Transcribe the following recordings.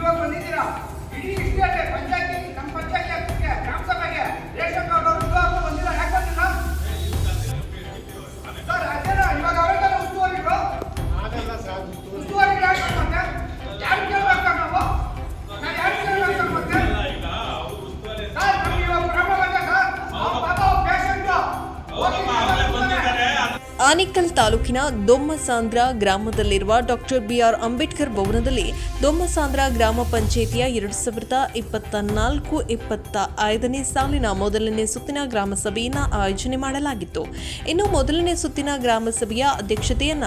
ಇವಾಗ ಬಂದಿದ್ದೀರಾ ಇಡೀ ಇಷ್ಟೇ ಪಂಚಾಯತಿ ನಮ್ಮ ಪಂಚಾಯತಿ ಗ್ರಾಮ ಸಭೆಗೆ ರೇಷನ್ ಕಾರ್ಡ್ ಅವರು ಇವಾಗ ಬಂದಿಲ್ಲ ಯಾಕೆ ಬಂದಿಲ್ಲ ಸರ್ ಅದೇನ ಇವಾಗ ಅವರೆಲ್ಲ ಉಸ್ತುವಾರಿಗಳು ಆಗಲ್ಲ ಸರ್ ಉಸ್ತುವಾರಿ ಯಾರು ಮತ್ತೆ ಯಾರು ಕೇಳಬೇಕು ನಾವು ಯಾರು ಕೇಳಬೇಕು ಮತ್ತೆ ಸರ್ ನಮ್ಗೆ ಇವಾಗ ಪ್ರಾಬ್ಲಮ್ ಇದೆ ಸರ್ ಪಾಪ ಪೇಷಂಟ್ ಆನೇಕಲ್ ತಾಲೂಕಿನ ದೊಮ್ಮಸಾಂದ್ರ ಗ್ರಾಮದಲ್ಲಿರುವ ಡಾಕ್ಟರ್ ಬಿಆರ್ ಅಂಬೇಡ್ಕರ್ ಭವನದಲ್ಲಿ ದೊಮ್ಮಸಾಂದ್ರ ಗ್ರಾಮ ಪಂಚಾಯಿತಿಯ 2024-25ನೇ ಸಾಲಿನ ಮೊದಲನೇ ಸುತ್ತಿನ ಗ್ರಾಮ ಸಭೆಯನ್ನು ಆಯೋಜನೆ ಮಾಡಲಾಗಿತ್ತು. ಇನ್ನು ಮೊದಲನೇ ಸುತ್ತಿನ ಗ್ರಾಮ ಸಭೆಯ ಅಧ್ಯಕ್ಷತೆಯನ್ನ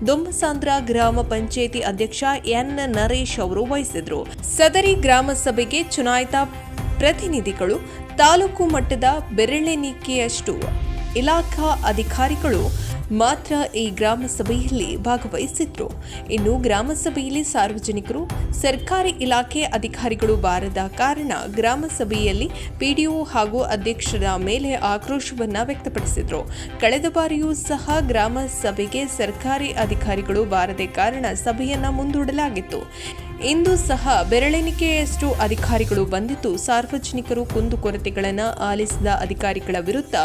ದೊಮ್ಮಸಾಂದ್ರ ಗ್ರಾಮ ಪಂಚಾಯಿತಿ ಅಧ್ಯಕ್ಷ ಎನ್ ನರೇಶ್ ಅವರು ವಹಿಸಿದ್ರು. ಸದರಿ ಗ್ರಾಮ ಸಭೆಗೆ ಚುನಾಯಿತ ಪ್ರತಿನಿಧಿಗಳು, ತಾಲೂಕು ಮಟ್ಟದ ಬೆರಳೆಣಿಕೆಯಷ್ಟು ಇಲಾಖಾ ಅಧಿಕಾರಿಗಳು ಮಾತ್ರ ಈ ಗ್ರಾಮ ಸಭೆಯಲ್ಲಿ ಭಾಗವಹಿಸಿದ್ರು. ಇನ್ನು ಗ್ರಾಮ ಸಭೆಯಲ್ಲಿ ಸಾರ್ವಜನಿಕರು, ಸರ್ಕಾರಿ ಇಲಾಖೆ ಅಧಿಕಾರಿಗಳು ಬಾರದ ಕಾರಣ ಗ್ರಾಮ ಸಭೆಯಲ್ಲಿ ಪಿಡಿಒ ಹಾಗೂ ಅಧ್ಯಕ್ಷರ ಮೇಲೆ ಆಕ್ರೋಶವನ್ನ ವ್ಯಕ್ತಪಡಿಸಿದ್ರು. ಕಳೆದ ಬಾರಿಯೂ ಸಹ ಗ್ರಾಮ ಸಭೆಗೆ ಸರ್ಕಾರಿ ಅಧಿಕಾರಿಗಳು ಬಾರದೆ ಕಾರಣ ಸಭೆಯನ್ನ ಮುಂದೂಡಲಾಗಿತ್ತು. ಇಂದು ಸಹ ಬೆರಳೆಣಿಕೆಯಷ್ಟು ಅಧಿಕಾರಿಗಳು ಬಂದಿದ್ದು, ಸಾರ್ವಜನಿಕರು ಕುಂದುಕೊರತೆಗಳನ್ನು ಆಲಿಸಿದ ಅಧಿಕಾರಿಗಳ ವಿರುದ್ಧ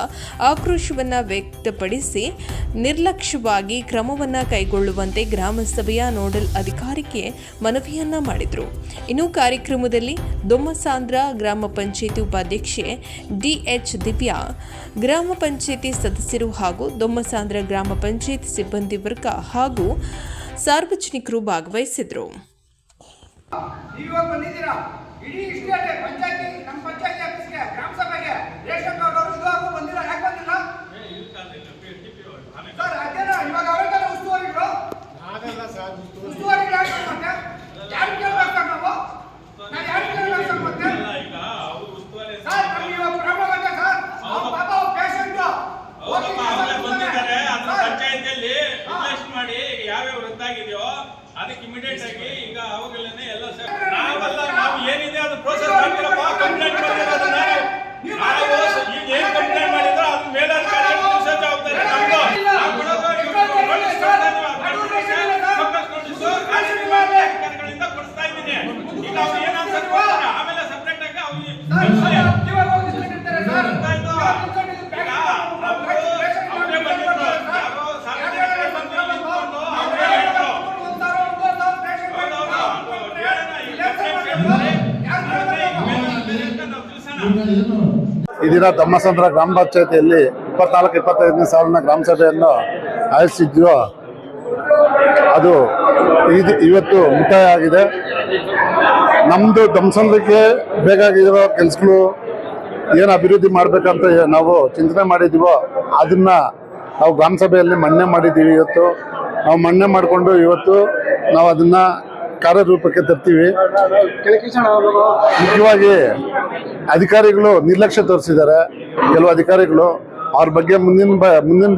ಆಕ್ರೋಶವನ್ನ ವ್ಯಕ್ತಪಡಿಸಿ ನಿರ್ಲಕ್ಷ್ಯವಾಗಿ ಕ್ರಮವನ್ನು ಕೈಗೊಳ್ಳುವಂತೆ ಗ್ರಾಮ ಸಭೆಯ ನೋಡಲ್ ಅಧಿಕಾರಿಗೆ ಮನವಿಯನ್ನ ಮಾಡಿದರು. ಇನ್ನು ಕಾರ್ಯಕ್ರಮದಲ್ಲಿ ದೊಮ್ಮಸಾಂದ್ರ ಗ್ರಾಮ ಪಂಚಾಯಿತಿ ಉಪಾಧ್ಯಕ್ಷೆ ಡಿಎಚ್ ದಿವ್ಯಾ, ಗ್ರಾಮ ಪಂಚಾಯಿತಿ ಸದಸ್ಯರು ಹಾಗೂ ದೊಮ್ಮಸಾಂದ್ರ ಗ್ರಾಮ ಪಂಚಾಯಿತಿ ಸಿಬ್ಬಂದಿ ವರ್ಗ ಹಾಗೂ ಸಾರ್ವಜನಿಕರು ಭಾಗವಹಿಸಿದರು. ಇವಾಗ ಬಂದಿದ್ದೀರಾ ಇಡೀ ಇಷ್ಟೇ ಪಂಚಾಯತಿ ನಮ್ಮ ಪಂಚಾಯತಿ ಆಫೀಸ್ಗೆ ಗ್ರಾಮ ಸಭೆಗೆ ರೇಷನ್ ಕಾರ್ಡ್ ಅವರು ಇವಾಗ ಬಂದಿಲ್ಲ ಯಾಕೆ ಬಂದಿಲ್ಲ ಸರ್ ಅದೇನ ಇವಾಗ ಅವರೆಲ್ಲ ಉಸ್ತುವಾರಿಗಳು ಆಗಲ್ಲ ಸರ್ ಉಸ್ತುವಾರಿಗಳು ಯಾರು ಮತ್ತೆ ಯಾರು ಕೇಳಬೇಕು ನಾವು ಯಾರು ಕೇಳಬೇಕು ಮತ್ತೆ ಸರ್ ನಮ್ಗೆ ಇವಾಗ ಪ್ರಾಬ್ಲಮ್ ಇದೆ ಸರ್ ಪಾಪ ಪೇಷಂಟ್ ಪಂಚಾಯತಿಯಲ್ಲಿ ರಿಜಿಸ್ಟ್ರೇಷನ್ ಮಾಡಿ ಯಾವ್ಯಾವ ರದ್ದಾಗಿದೆಯೋ ಅದಕ್ಕೆ ಇಮಿಡಿಯೇಟ್ ಆಗಿ ಈಗ ಅವಾಗಲೇ ಎಲ್ಲ ನಾವು ಏನಿದೆ ಅದು ಪ್ರೋಸೆಸ್ ಮಾಡ್ತೀರಪ್ಪ. ಕಂಪ್ಲೇಂಟ್ ಮಾಡಿರೋದು ನಾವು ಈಗ ಏನು ಕಂಪ್ಲೇಂಟ್ ಮಾಡಿದ್ರು ಅದ್ರ ಮೇಲಧಿಕಾರಿ ಜವಾಬ್ದಾರಿ ನಮ್ದು. ಅಧಿಕಾರಿಗಳಿಂದ ಕೊಡಿಸ್ತಾ ಇದ್ದೀನಿ. ಈಗ ಅವ್ರು ಏನಾದ್ರು ಆಮೇಲೆ ಸಪ್ರೇಟ್ ಆಗಿ ಈ ದಿನ ದೊಮ್ಮಸಾಂದ್ರ ಗ್ರಾಮ ಪಂಚಾಯತಿಯಲ್ಲಿ 24-25ನೇ ಸಾಲಿನ ಗ್ರಾಮ ಸಭೆಯನ್ನು ಆಯೋಜಿಸಿದ್ದು, ಅದು ಇವತ್ತು ಮುಕ್ತಾಯ ಆಗಿದೆ. ನಮ್ಮದು ದೊಮ್ಮಸಾಂದ್ರಕ್ಕೆ ಬೇಕಾಗಿರೋ ಕೆಲಸಗಳು ಏನು ಅಭಿವೃದ್ಧಿ ಮಾಡಬೇಕಂತ ನಾವು ಚಿಂತನೆ ಮಾಡಿದ್ದೀವೋ ಅದನ್ನು ನಾವು ಗ್ರಾಮ ಸಭೆಯಲ್ಲಿ ಮನ್ನಣೆ ಮಾಡಿದ್ದೀವಿ. ಇವತ್ತು ನಾವು ಮನ್ನಣೆ ಮಾಡಿಕೊಂಡು ಇವತ್ತು ನಾವು ಅದನ್ನು ಕಾರ್ಯರೂಪಕ್ಕೆ ತರ್ತೀವಿ. ಮುಖ್ಯವಾಗಿ ಅಧಿಕಾರಿಗಳು ನಿರ್ಲಕ್ಷ್ಯ ತೋರಿಸಿದ್ದಾರೆ. ಕೆಲವು ಅಧಿಕಾರಿಗಳು ಅವ್ರ ಬಗ್ಗೆ ಮುಂದಿನ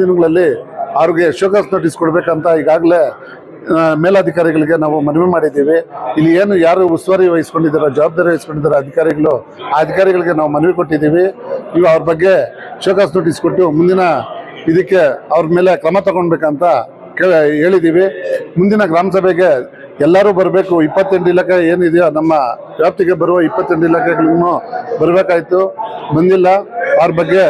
ದಿನಗಳಲ್ಲಿ ಅವ್ರಿಗೆ ಶೋಕಾಸ್ ನೋಟಿಸ್ ಕೊಡಬೇಕಂತ ಈಗಾಗಲೇ ಮೇಲಧಿಕಾರಿಗಳಿಗೆ ನಾವು ಮನವಿ ಮಾಡಿದ್ದೀವಿ. ಇಲ್ಲಿ ಏನು ಯಾರು ಉಸ್ತುವಾರಿ ವಹಿಸ್ಕೊಂಡಿದ್ದಾರೋ, ಜವಾಬ್ದಾರಿ ವಹಿಸ್ಕೊಂಡಿದ್ದಾರೋ ಅಧಿಕಾರಿಗಳು, ಆ ಅಧಿಕಾರಿಗಳಿಗೆ ನಾವು ಮನವಿ ಕೊಟ್ಟಿದ್ದೀವಿ. ಈಗ ಅವ್ರ ಬಗ್ಗೆ ಶೋಕಾಸ್ ನೋಟಿಸ್ ಕೊಟ್ಟು ಮುಂದಿನ ಇದಕ್ಕೆ ಅವ್ರ ಮೇಲೆ ಕ್ರಮ ತಗೊಳ್ಬೇಕಂತ ಹೇಳಿದ್ದೀವಿ. ಮುಂದಿನ ಗ್ರಾಮ ಸಭೆಗೆ ಎಲ್ಲರೂ ಬರಬೇಕು. 28 ಇಲಾಖೆ ಏನಿದೆಯೋ ನಮ್ಮ ವ್ಯಾಪ್ತಿಗೆ ಬರುವ 28 ಇಲಾಖೆಗಳನ್ನು ಬರಬೇಕಾಯಿತು, ಬಂದಿಲ್ಲ. ಅವ್ರ ಬಗ್ಗೆ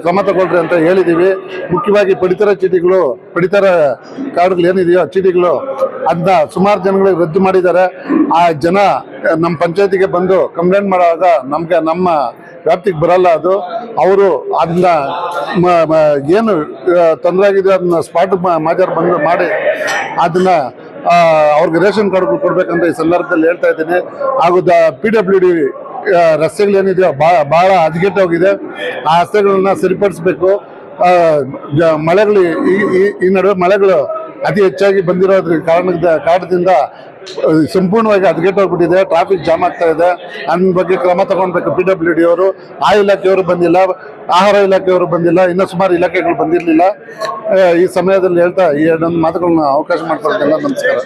ಕ್ರಮ ತಗೊಳ್ರಿ ಅಂತ ಹೇಳಿದ್ದೀವಿ. ಮುಖ್ಯವಾಗಿ ಪಡಿತರ ಚೀಟಿಗಳು, ಪಡಿತರ ಕಾರ್ಡ್ಗಳು ಏನಿದೆಯೋ ಚೀಟಿಗಳು, ಅದನ್ನ ಸುಮಾರು ಜನಗಳಿಗೆ ರದ್ದು ಮಾಡಿದ್ದಾರೆ. ಆ ಜನ ನಮ್ಮ ಪಂಚಾಯತಿಗೆ ಬಂದು ಕಂಪ್ಲೇಂಟ್ ಮಾಡುವಾಗ ನಮ್ಮ ವ್ಯಾಪ್ತಿಗೆ ಬರಲ್ಲ. ಅದು ಅವರು ಅದನ್ನ ಏನು ತೊಂದರೆ ಆಗಿದೆ ಅದನ್ನ ಸ್ಪಾಟ್ ಮಾಜರ್ ಬಂದು ಮಾಡಿ ಅದನ್ನ ಅವ್ರಿಗೆ ರೇಷನ್ ಕಾರ್ಡ್ಗಳು ಕೊಡ್ಬೇಕಂತ ಈ ಸಂದರ್ಭದಲ್ಲಿ ಹೇಳ್ತಾ ಇದ್ದೀನಿ. ಹಾಗೂ PWD ರಸ್ತೆಗಳೇನಿದೆಯೋ ಭಾಳ ಹದಗೆಟ್ಟೋಗಿದೆ. ಆ ರಸ್ತೆಗಳನ್ನ ಸರಿಪಡಿಸಬೇಕು. ಮಳೆಗಳು ಈ ನಡುವೆ ಮಳೆಗಳು ಅತಿ ಹೆಚ್ಚಾಗಿ ಬಂದಿರೋದ್ರ ಕಾರಣದಿಂದ ಸಂಪೂರ್ಣವಾಗಿ ಹದಗೆಟ್ಟೋಗ್ಬಿಟ್ಟಿದೆ. ಟ್ರಾಫಿಕ್ ಜಾಮ್ ಆಗ್ತಾ ಇದೆ. ಅದ್ರ ಬಗ್ಗೆ ಕ್ರಮ ತಗೊಳ್ಬೇಕು. PWD ಅವರು, ಆ ಇಲಾಖೆಯವರು ಬಂದಿಲ್ಲ, ಆಹಾರ ಇಲಾಖೆಯವರು ಬಂದಿಲ್ಲ, ಇನ್ನೂ ಸುಮಾರು ಇಲಾಖೆಗಳು ಬಂದಿರಲಿಲ್ಲ. ಈ ಸಮಯದಲ್ಲಿ ಹೇಳ್ತಾ ಈ ಎರಡೊಂದು ಮಾತುಗಳನ್ನ ಅವಕಾಶ ಮಾಡ್ತಾರೆ. ನಮಸ್ಕಾರ.